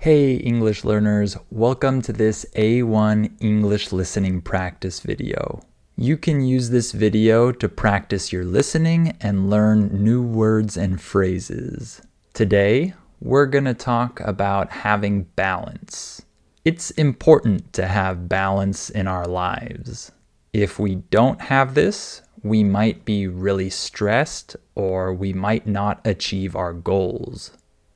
Hey English learners, welcome to this A1 English listening practice video. You can use this video to practice your listening and learn new words and phrases. Today, we're going to talk about having balance. It's important to have balance in our lives. If we don't have this, we might be really stressed or we might not achieve our goals.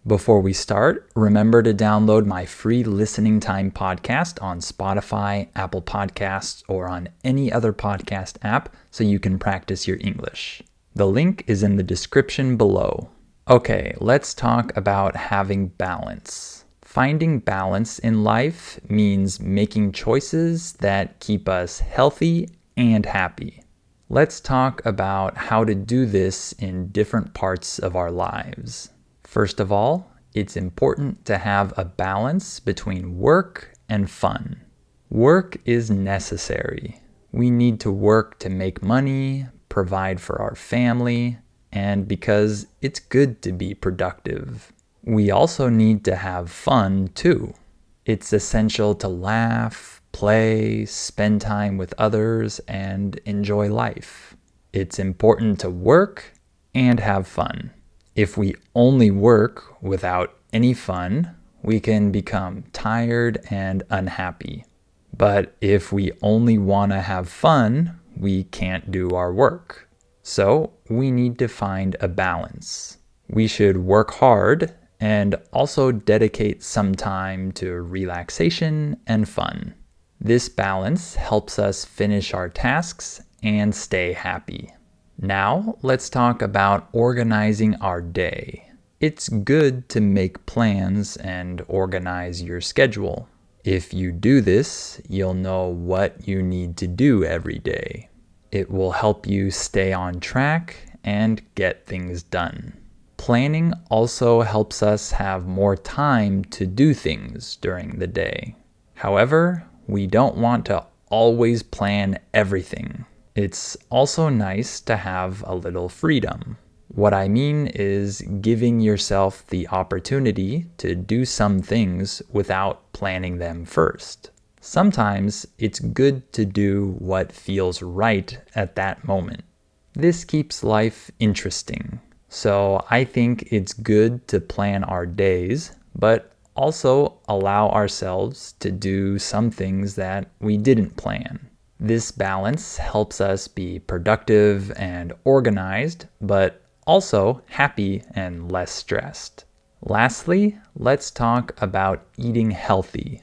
Before we start, remember to download my free listening time podcast on Spotify, Apple Podcasts, or on any other podcast app so you can practice your English. The link is in the description below. Okay, let's talk about having balance. Finding balance in life means making choices that keep us healthy and happy. Let's talk about how to do this in different parts of our lives. First of all, it's important to have a balance between work and fun. Work is necessary. We need to work to make money, provide for our family, and because it's good to be productive. We also need to have fun too. It's essential to laugh, play, spend time with others, and enjoy life. It's important to work and have fun. If we only work without any fun, we can become tired and unhappy. But if we only want to have fun, we can't do our work. So we need to find a balance. We should work hard and also dedicate some time to relaxation and fun. This balance helps us finish our tasks and stay happy. Now, let's talk about organizing our day. It's good to make plans and organize your schedule. If you do this, you'll know what you need to do every day. It will help you stay on track and get things done. Planning also helps us have more time to do things during the day. However, we don't want to always plan everything. It's also nice to have a little freedom. What I mean is giving yourself the opportunity to do some things without planning them first. Sometimes it's good to do what feels right at that moment. This keeps life interesting. So I think it's good to plan our days, but also allow ourselves to do some things that we didn't plan. This balance helps us be productive and organized, but also happy and less stressed. Lastly, let's talk about eating healthy.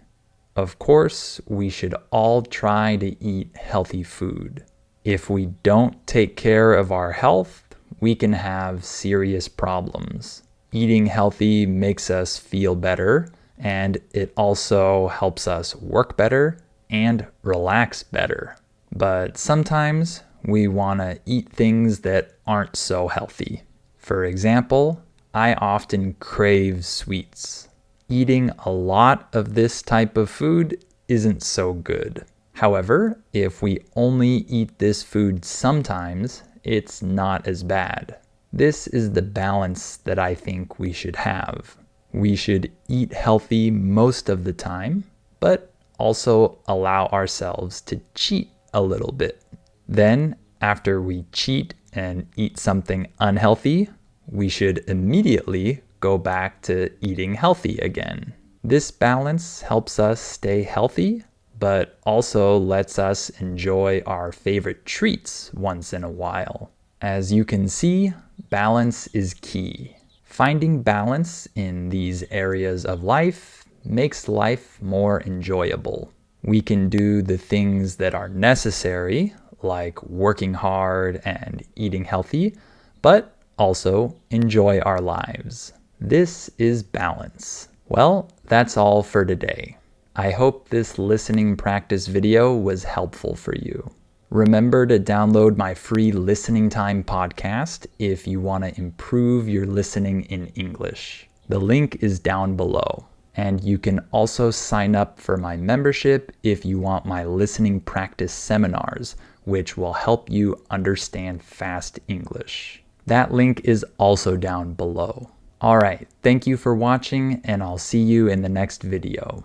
Of course, we should all try to eat healthy food. If we don't take care of our health, we can have serious problems. Eating healthy makes us feel better, and it also helps us work better and relax better. But sometimes we want to eat things that aren't so healthy. For example, I often crave sweets. Eating a lot of this type of food isn't so good. However, if we only eat this food sometimes, it's not as bad. This is the balance that I think we should have. We should eat healthy most of the time, but also allow ourselves to cheat a little bit. Then, after we cheat and eat something unhealthy, we should immediately go back to eating healthy again. This balance helps us stay healthy, but also lets us enjoy our favorite treats once in a while. As you can see, balance is key. Finding balance in these areas of life makes life more enjoyable. We can do the things that are necessary, like working hard and eating healthy, but also enjoy our lives. This is balance. Well, that's all for today. I hope this listening practice video was helpful for you. Remember to download my free listening time podcast if you want to improve your listening in English. The link is down below. And you can also sign up for my membership if you want my listening practice seminars, which will help you understand fast English. That link is also down below. Alright, thank you for watching, and I'll see you in the next video.